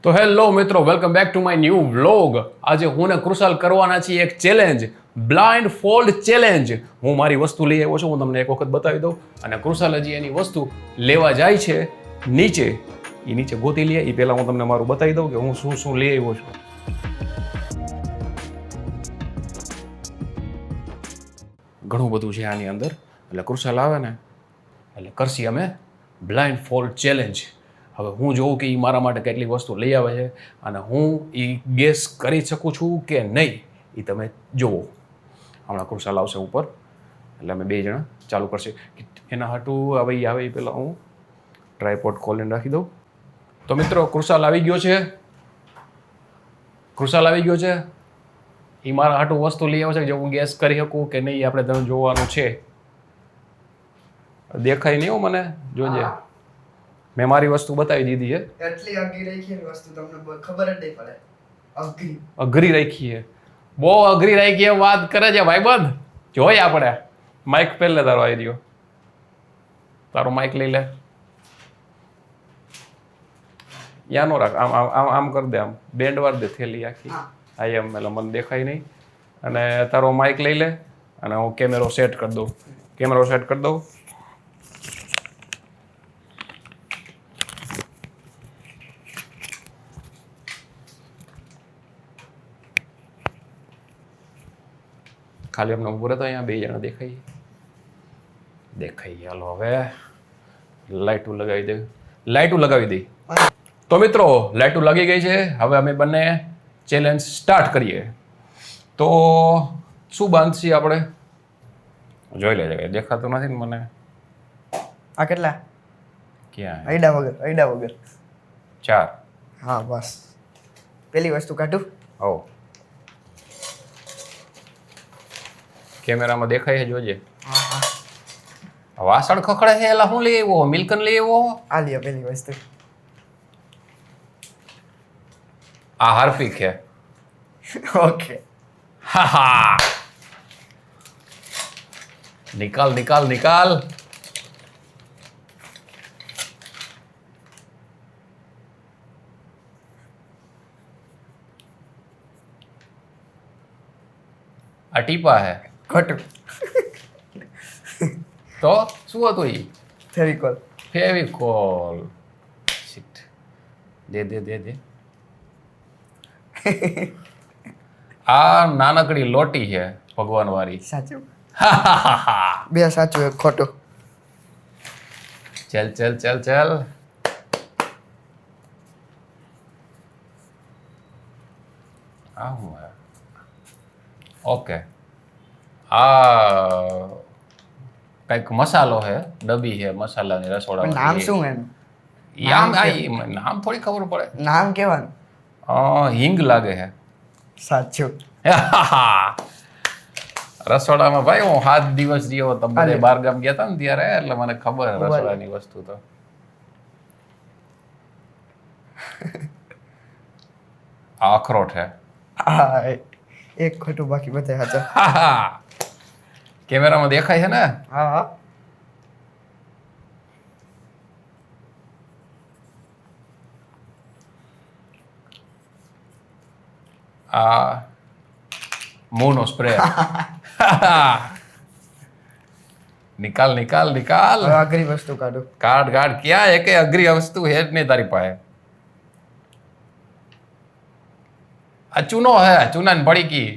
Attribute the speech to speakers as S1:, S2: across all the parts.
S1: તો હેલો મિત્રો, welcome back to my new vlog. આજે હું ને કૃષાલ કરવાના છીએ એક ચેલેન્જ, બ્લાઇન્ડ ફોલ્ડ ચેલેન્જ. હું મારી વસ્તુ લઈ આવ્યો છું, હું તમને એક વખત બતાવી દઉં. અને કૃષાલ હજી એની વસ્તુ લેવા જાય છે નીચે. એ નીચે ગોતી લે, એ પહેલાં હું તમને મારું બતાવી દઉં કે હું શું શું લઈ આવ્યો છું. ઘણું બધું છે આની અંદર. એટલે કૃષાલ આવે ને એટલે કરશી અમે બ્લાઇન્ડ ફોલ્ડ ચેલેન્જ. હવે હું જોઉં કે એ મારા માટે કેટલી વસ્તુ લઈ આવે છે અને હું એ ગેસ કરી શકું છું કે નહીં, એ તમે જુઓ. હમણાં કૃષાલ આવશે ઉપર એટલે અમે બે જણા ચાલુ કરશે. એના હાટું હવે એ આવે એ પહેલાં હું ટ્રાયપોડ ખોલીને રાખી દઉં. તો મિત્રો, કૃષાલ આવી ગયો છે. કૃષાલ આવી ગયો છે. એ મારા હાટું વસ્તુ લઈ આવે છે જે હું ગેસ કરી શકું કે નહીં, આપણે તમે જોવાનું છે. દેખાય નહીં હો મને, જોજે. મેં મારી વસ્તુ બતાવી દીધી છે.
S2: એટલી અઘરી રાખી છે વસ્તુ, તમને ખબર જ નહીં પડે.
S1: અઘરી રાખી છે, બહુ અઘરી રાખી છે. વાત કરે છે ભાઈબંધ. જોઈએ આપણે. માઇક પહેલે તારો આવી રહ્યો, તારો માઇક લઈ લે. યા નો રાખ, આમ આમ આમ કરી દે, આમ બેન્ડ વાર દે થેલી આખી. આ એમ એટલે મને દેખાય નહીં. અને તારો માઇક લઈ લે અને હું કેમેરો સેટ કરી દઉં. કેમેરો સેટ કરી દઉં. ખાલી અમને ઉભું રહેતો, અહીંયા બે જણા દેખાય. હાલો હવે લાઇટું લગાવી દે. લાઇટું લગાવી દઈ. તો મિત્રો, લાઇટું લાગી ગઈ છે. હવે અમે બંને ચેલેન્જ સ્ટાર્ટ કરીએ. તો શું બાંધશી આપણે? જોઈ લેજે, દેખાતું નથી ને મને.
S2: આ કેટલા?
S1: ક્યાં?
S2: આઈડા વગર
S1: 4.
S2: હા બસ. પેલી વસ્તુ કાઢું.
S1: હો, કેમેરામાં દેખાય છે, જોજે.
S2: હા હા.
S1: વાસણ ખખડે છે એલા હું લઈ આવ્યો? મિલ્કન લઈ આવ્યો?
S2: આ લ્યો પેલી વસ્તુ.
S1: આ હાર્પિક છે.
S2: ઓકે.
S1: હા, નિકાલ નિકાલ નિકાલ. આ ટીપા હે.
S2: ખોટું.
S1: તો શું હતું ઈ?
S2: ફેવિકોલ.
S1: ફેવિકોલ. શિટ. દે. આ નાનકડી લોટી છે ભગવાન વાળી.
S2: સાચું. બે સાચું એક ખોટું.
S1: ચલ. આ હું હે? ઓકે. આ કંઈક મસાલો છે, ડબ્બી છે મસાલાની, રસોડા.
S2: નામ શું એનું?
S1: નામ થોડી ખબર પડે.
S2: નામ કેવાનું?
S1: હિંગ લાગે છે.
S2: સાચું.
S1: રસોડામાં ભાઈ હું 7 દિવસ રહ્યો. તમે બાર ગામ ગયા હતા ને ત્યારે, એટલે મને ખબર રસોડાની વસ્તુ. તો આ અખરોટ છે.
S2: હા, એક ખોટું બાકી બધા સાચા.
S1: કેમેરામાં દેખાય છે ને?
S2: હા હા.
S1: આ મોનો સ્પ્રે. નિકાલ.
S2: હવે અઘરી વસ્તુ કાઢું.
S1: કાઢ. ક્યાં એકે અઘરી વસ્તુ હે જ નહીં તારી પાસે. આ ચૂનો હે, ચૂનાની પડીકી.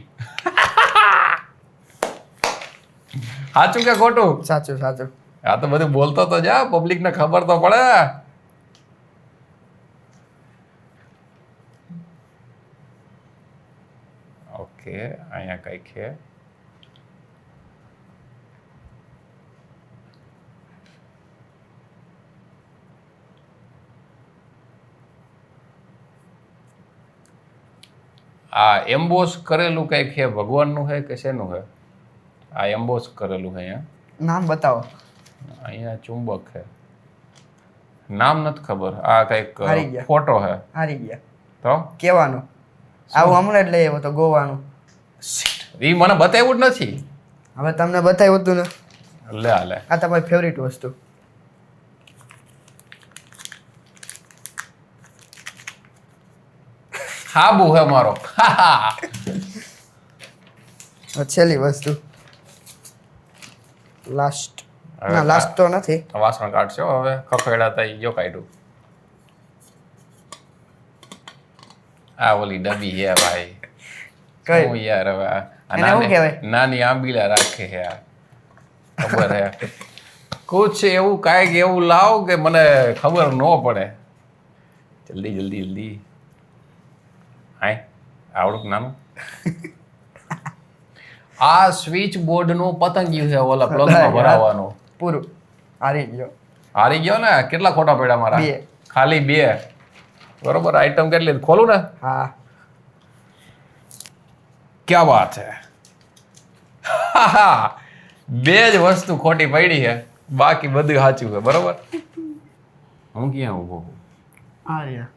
S1: સાચું કે ખોટું?
S2: સાચું.
S1: આ તો બધું બોલતો તો જા, પબ્લિક ને ખબર તો પડે. ઓકે, અહીંયા કઈક છે. આ એમ્બોસ કરેલું કઈક છે, ભગવાનનું છે કે શેનું છે? આ એમ્બોસ કરેલું છે અહીંયા.
S2: નામ બતાવો.
S1: અહીંયા ચુંબક છે, નામ નથી ખબર. આ કઈક
S2: હારી ગયા.
S1: ફોટો છે.
S2: હારી ગયા.
S1: તો
S2: કેવાનું આવું હમણાં જ લઈ આવ્યો તો ગોવાનું.
S1: એ મને બતાવ્યું જ નથી.
S2: હવે તમને બતાવ્યું હતું ને.
S1: લે
S2: આ તમારી ફેવરિટ વસ્તુ.
S1: હાબુ હે મારો
S2: છેલ્લી વસ્તુ લાસ્ટ ના લાસ્ટ તો નથી
S1: વાસણ કાઢશો હવે ખખેડા થઈ ગયો કાઢ્યું આ ઓલી ડબ્બી હે ભાઈ
S2: કઈ
S1: હું યાર હવે આ
S2: એને શું કહેવાય?
S1: નાની આંબીલા રાખે હે આ ખબર હે કુછ એવું કાંઈક એવું લાવ કે મને ખબર ન પડે જલ્દી જલ્દી જલ્દી હાય આવડું નાનું આ સ્વિચ બોર્ડ નું પતંગિયું છે ઓલા પ્લગ માં ભરાવાનું
S2: પૂરું હારી ગયો
S1: હારી ગયો ને કેટલા ખોટા પડ્યા મારા
S2: 2
S1: ખાલી 2 બરોબર આઈટમ કેટલી ખોલું ને
S2: હા
S1: ક્યાં વાત છે 2 જ વસ્તુ ખોટી પડી છે બાકી બધું સાચું છે બરોબર હું ક્યાં ઊભો છું
S2: હાર્યા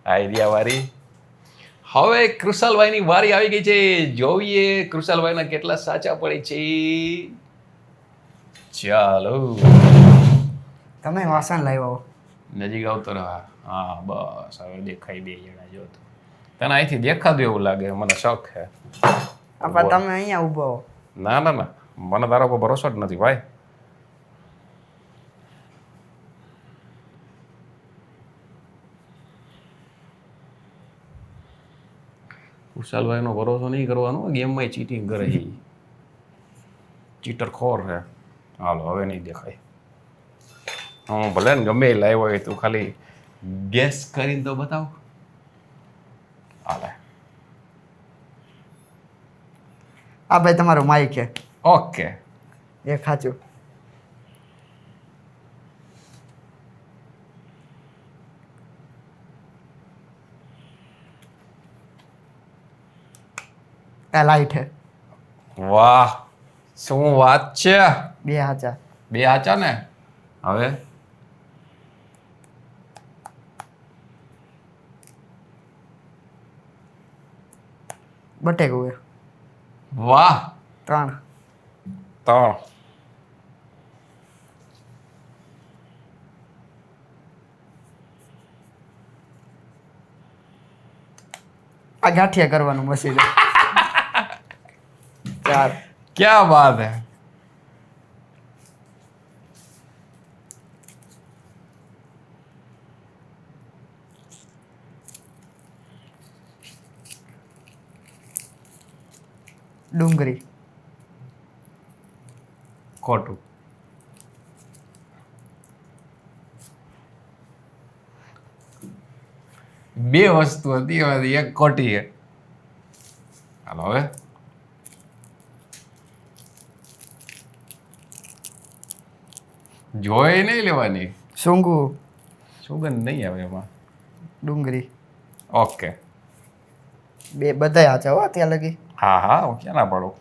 S1: આઈડિયા વાળી હવે કૃષાલભાઈની વારી આવી ગઈ છે જોઈએ કૃષાલભાઈના કેટલા સાચા પડે છે ચાલો
S2: તમે વાસણ લાવ્યા હો
S1: નજીક આવતો રહા હા બસ હવે દેખાય 2 જણા જો તો તને અહીંથી દેખાતું એવું લાગે મને શોખ છે
S2: આપા તમે અહીંયા ઊભા હો
S1: ના ના ના મને તારા પર ભરોસો જ નથી ભાઈ કુશાલભાઈનો ભરોસો નહીં કરવાનો ગેમમાં ચીટિંગ કરે છે ચીટર ખોર છે હાલો હવે નહીં દેખાય હું ભલે ને ગમે એ લાવ્યો હોય તું ખાલી ગેસ કરીને તો બતાવ હાલે
S2: આ ભાઈ તમારો માઈક છે
S1: ઓકે
S2: એ ખાચું આ લાઈટ છે
S1: વાહ શું વાત છે
S2: 2 હાચા
S1: 2 આચા ને હવે
S2: બટેકું છે
S1: વાહ
S2: 3
S1: 3
S2: આ ગાંઠિયા કરવાનું મશીન 4
S1: क्या बात है
S2: ડુંગળી
S1: ખોટું બે વસ્તુ હતી એમાંથી એક ખોટી છે હાલો હવે જોઈ નહીં લેવાની
S2: શૂંગું
S1: સુગંધ નહીં આવે એમાં
S2: ડુંગળી
S1: ઓકે
S2: બધાય હાચા હો ત્યાં લગી
S1: હા હા હું ક્યાં ના પાડું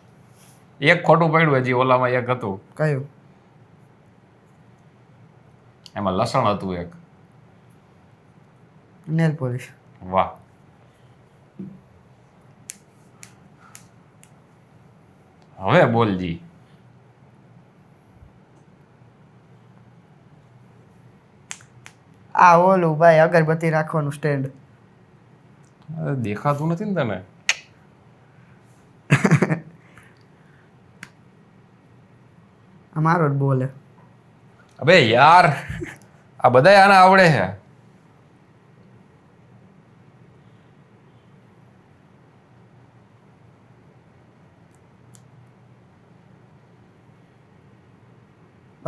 S1: એક ખોટું પડ્યું હજી ઓલામાં એક હતું
S2: કયું
S1: એમાં લસણ હતું એક
S2: નેલ પોલિશ
S1: વાહ હવે બોલજી
S2: આ ઓલું ભાઈ અગરબત્તી રાખવાનું સ્ટેન્ડ
S1: દેખાતું નથી ને તને
S2: અમારો જ બોલે
S1: અબે યાર આ બધાય આને આવડે છે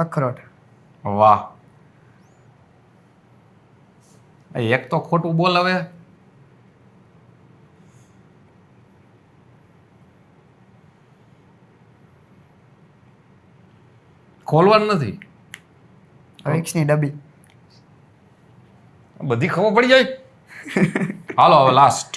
S2: અખરોટ
S1: વાહ એક તો ખોટું બોલ હવે ખોલવાનું નથી
S2: વિક્સની ડબ્બી
S1: બધી ખબર પડી જાય હાલો હવે લાસ્ટ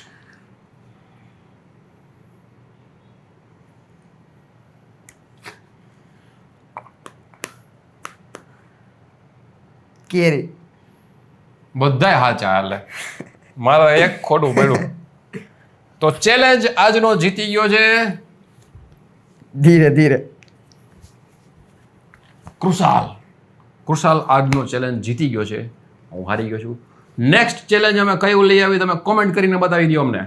S2: કેરી
S1: બધાય હાચા હાલે મારે એક ખોટું પડ્યું તો ચેલેન્જ આજનો જીતી ગયો છે
S2: ધીરે ધીરે
S1: કૃષાલ આજનો ચેલેન્જ જીતી ગયો છે હું હારી ગયો છું. નેક્સ્ટ ચેલેન્જ અમે કયું લઈ આવી તમે કોમેન્ટ કરીને બતાવી દો અમને.